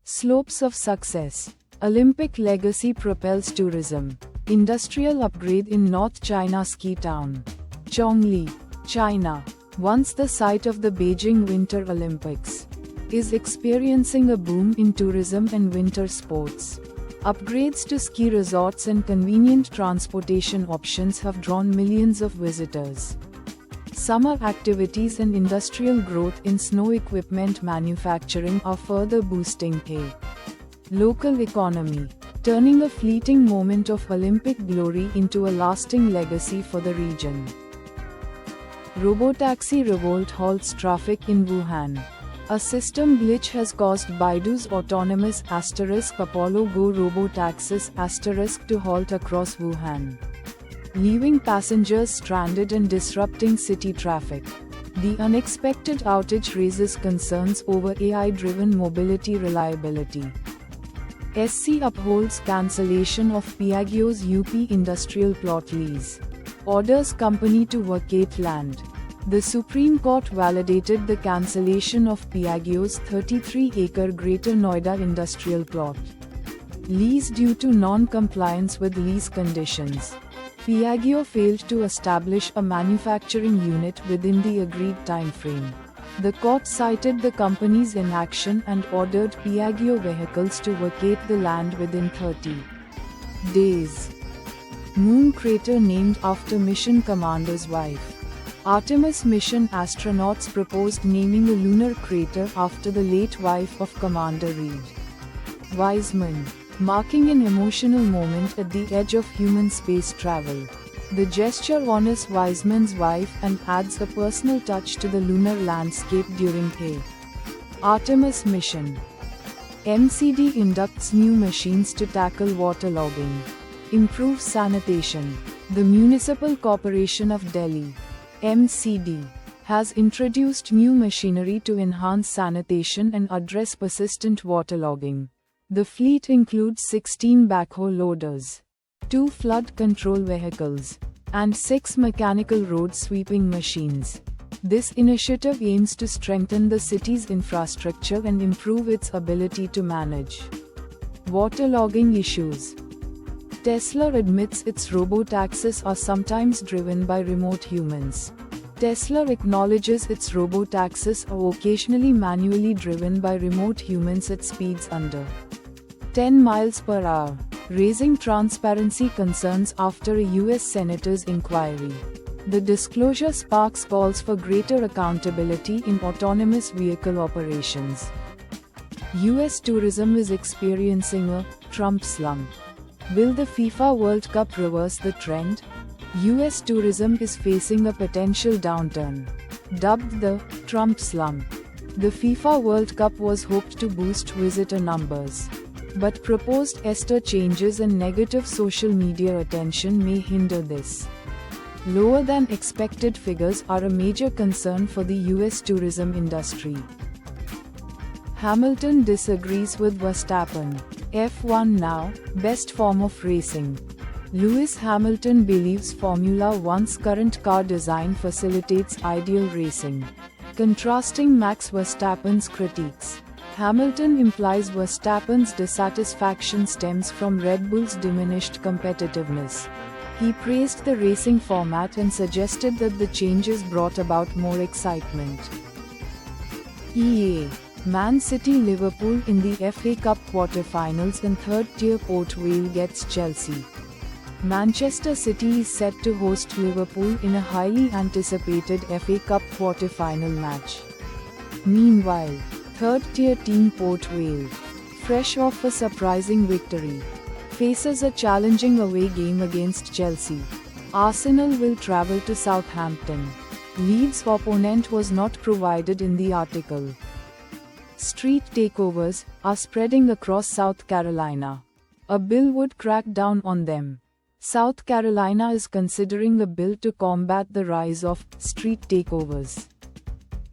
Slopes of success. Olympic legacy propels tourism. Industrial upgrade in North China ski town. Zhongli, China, once the site of the Beijing Winter Olympics, is experiencing a boom in tourism and winter sports. Upgrades to ski resorts and convenient transportation options have drawn millions of visitors. Summer activities and industrial growth in snow equipment manufacturing are further boosting the local economy, turning a fleeting moment of Olympic glory into a lasting legacy for the region. Robotaxi revolt halts traffic in Wuhan. A system glitch has caused Baidu's autonomous Apollo Go robotaxis to halt across Wuhan, leaving passengers stranded and disrupting city traffic. The unexpected outage raises concerns over AI-driven mobility reliability. SC upholds cancellation of Piaggio's UP industrial plot lease. Orders company to vacate land. The Supreme Court validated the cancellation of Piaggio's 33-acre Greater Noida industrial plot lease due to non-compliance with lease conditions. Piaggio failed to establish a manufacturing unit within the agreed timeframe. The court cited the company's inaction and ordered Piaggio vehicles to vacate the land within 30 days. Moon crater named after mission commander's wife. Artemis mission astronauts proposed naming a lunar crater after the late wife of Commander Reid Wiseman, marking an emotional moment at the edge of human space travel. The gesture honors Wiseman's wife and adds a personal touch to the lunar landscape during the Artemis mission. MCD inducts new machines to tackle waterlogging, improve sanitation. The Municipal Corporation of Delhi, MCD, has introduced new machinery to enhance sanitation and address persistent waterlogging. The fleet includes 16 backhoe loaders, 2 flood control vehicles, and 6 mechanical road sweeping machines. This initiative aims to strengthen the city's infrastructure and improve its ability to manage waterlogging issues. Tesla admits its robotaxis are sometimes driven by remote humans. Tesla acknowledges its robotaxis are occasionally manually driven by remote humans at speeds under 10 miles per hour, raising transparency concerns after a U.S. Senator's inquiry. The disclosure sparks calls for greater accountability in autonomous vehicle operations. U.S. tourism is experiencing a Trump slump. Will the FIFA World Cup reverse the trend? U.S. tourism is facing a potential downturn. Dubbed the Trump slump, the FIFA World Cup was hoped to boost visitor numbers. But proposed Easter changes and negative social media attention may hinder this. Lower than expected figures are a major concern for the U.S. tourism industry. Hamilton disagrees with Verstappen. F1 now, best form of racing. Lewis Hamilton believes Formula One's current car design facilitates ideal racing. Contrasting Max Verstappen's critiques, Hamilton implies Verstappen's dissatisfaction stems from Red Bull's diminished competitiveness. He praised the racing format and suggested that the changes brought about more excitement. EA Man City-Liverpool in the FA Cup quarter-finals and third-tier Port Vale gets Chelsea. Manchester City is set to host Liverpool in a highly anticipated FA Cup quarter-final match. Meanwhile, third-tier team Port Vale, fresh off a surprising victory, faces a challenging away game against Chelsea. Arsenal will travel to Southampton. Leeds' opponent was not provided in the article. Street takeovers are spreading across South Carolina. A bill would crack down on them. South Carolina is considering a bill to combat the rise of street takeovers.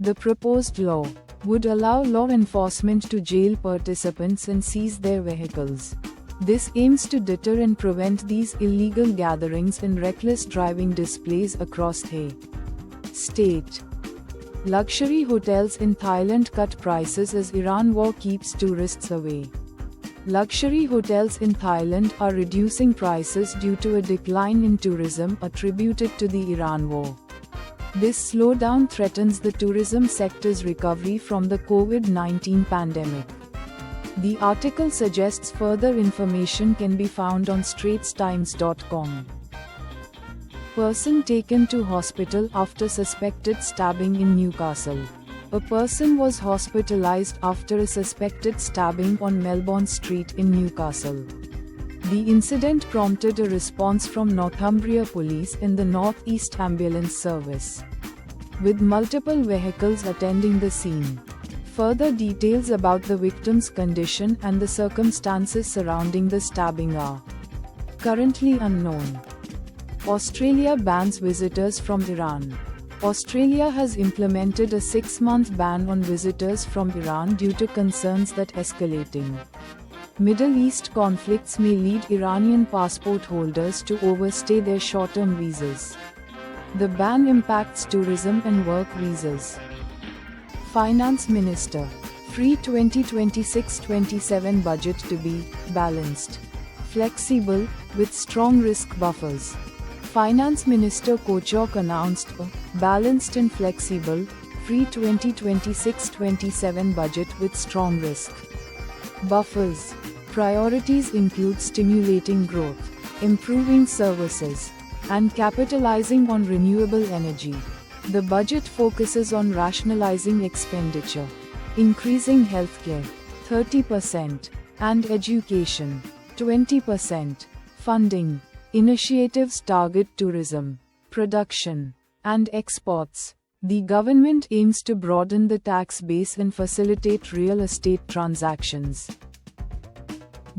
The proposed law would allow law enforcement to jail participants and seize their vehicles. This aims to deter and prevent these illegal gatherings and reckless driving displays across the state. Luxury hotels in Thailand cut prices as Iran war keeps tourists away. Luxury hotels in Thailand are reducing prices due to a decline in tourism attributed to the Iran war. This slowdown threatens the tourism sector's recovery from the COVID-19 pandemic. The article suggests further information can be found on straitstimes.com. Person taken to hospital after suspected stabbing in Newcastle. A person was hospitalized after a suspected stabbing on Melbourne Street in Newcastle. The incident prompted a response from Northumbria Police in the North East Ambulance Service, with multiple vehicles attending the scene. Further details about the victim's condition and the circumstances surrounding the stabbing are currently unknown. Australia bans visitors from Iran. Australia has implemented a 6-month ban on visitors from Iran due to concerns that escalating Middle East conflicts may lead Iranian passport holders to overstay their short-term visas. The ban impacts tourism and work visas. Finance Minister. Free 2026-27 budget to be balanced, flexible, with strong risk buffers. Finance Minister Kochok announced a balanced and flexible, free 2026-27 budget with strong risk buffers. Priorities include stimulating growth, improving services, and capitalizing on renewable energy. The budget focuses on rationalizing expenditure, increasing healthcare 30%, and education 20%. Funding. Initiatives target tourism, production, and exports. The government aims to broaden the tax base and facilitate real estate transactions.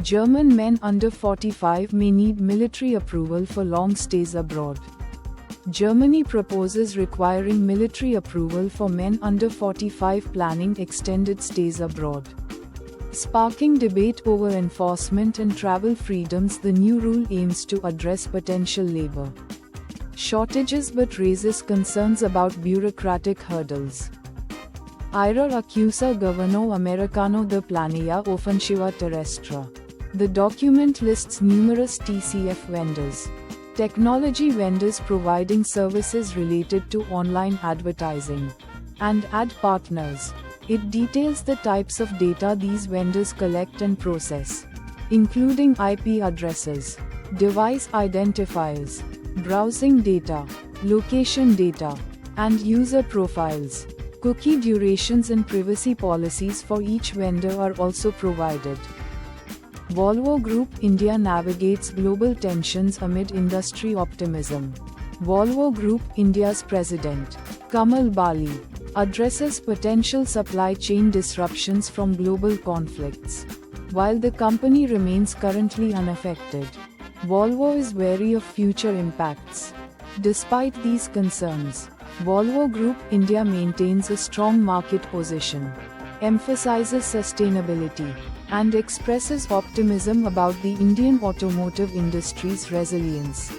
German men under 45 may need military approval for long stays abroad. Germany proposes requiring military approval for men under 45 planning extended stays abroad. Sparking debate over enforcement and travel freedoms, the new rule aims to address potential labor shortages but raises concerns about bureaucratic hurdles. IRA accusa Governo Americano de Planea Ofensiva Terrestre. The document lists numerous TCF vendors, technology vendors providing services related to online advertising, and ad partners. It details the types of data these vendors collect and process, including IP addresses, device identifiers, browsing data, location data, and user profiles. Cookie durations and privacy policies for each vendor are also provided. Volvo Group India navigates global tensions amid industry optimism. Volvo Group India's president, Kamal Bali, addresses potential supply chain disruptions from global conflicts. While the company remains currently unaffected, Volvo is wary of future impacts. Despite these concerns, Volvo Group India maintains a strong market position, emphasizes sustainability, and expresses optimism about the Indian automotive industry's resilience.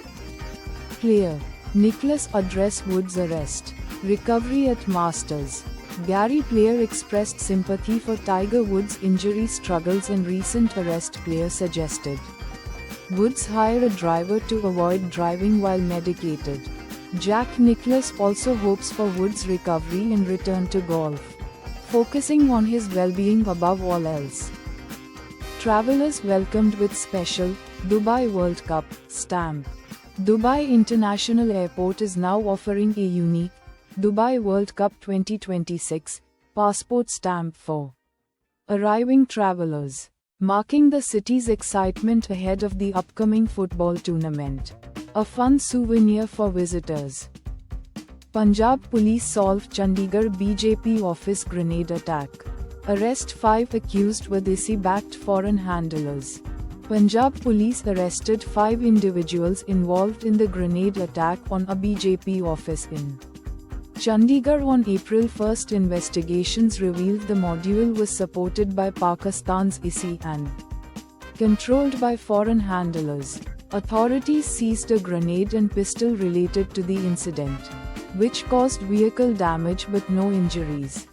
Player. Nicholas addressed Woods' arrest. Recovery at Masters. Gary Player expressed sympathy for Tiger Woods' injury struggles and recent arrest. Player suggested Woods hire a driver to avoid driving while medicated. Jack Nicklaus also hopes for Woods' recovery and return to golf, focusing on his well-being above all else. Travelers welcomed with special Dubai World Cup stamp. Dubai International Airport is now offering a unique Dubai World Cup 2026 passport stamp for arriving travelers, marking the city's excitement ahead of the upcoming football tournament. A fun souvenir for visitors. Punjab police solved Chandigarh BJP office grenade attack. Arrest 5 accused Wadesi-backed foreign handlers. Punjab police arrested 5 individuals involved in the grenade attack on a BJP office in Chandigarh on April 1. Investigations revealed the module was supported by Pakistan's ISI and controlled by foreign handlers. Authorities seized a grenade and pistol related to the incident. which caused vehicle damage but no injuries.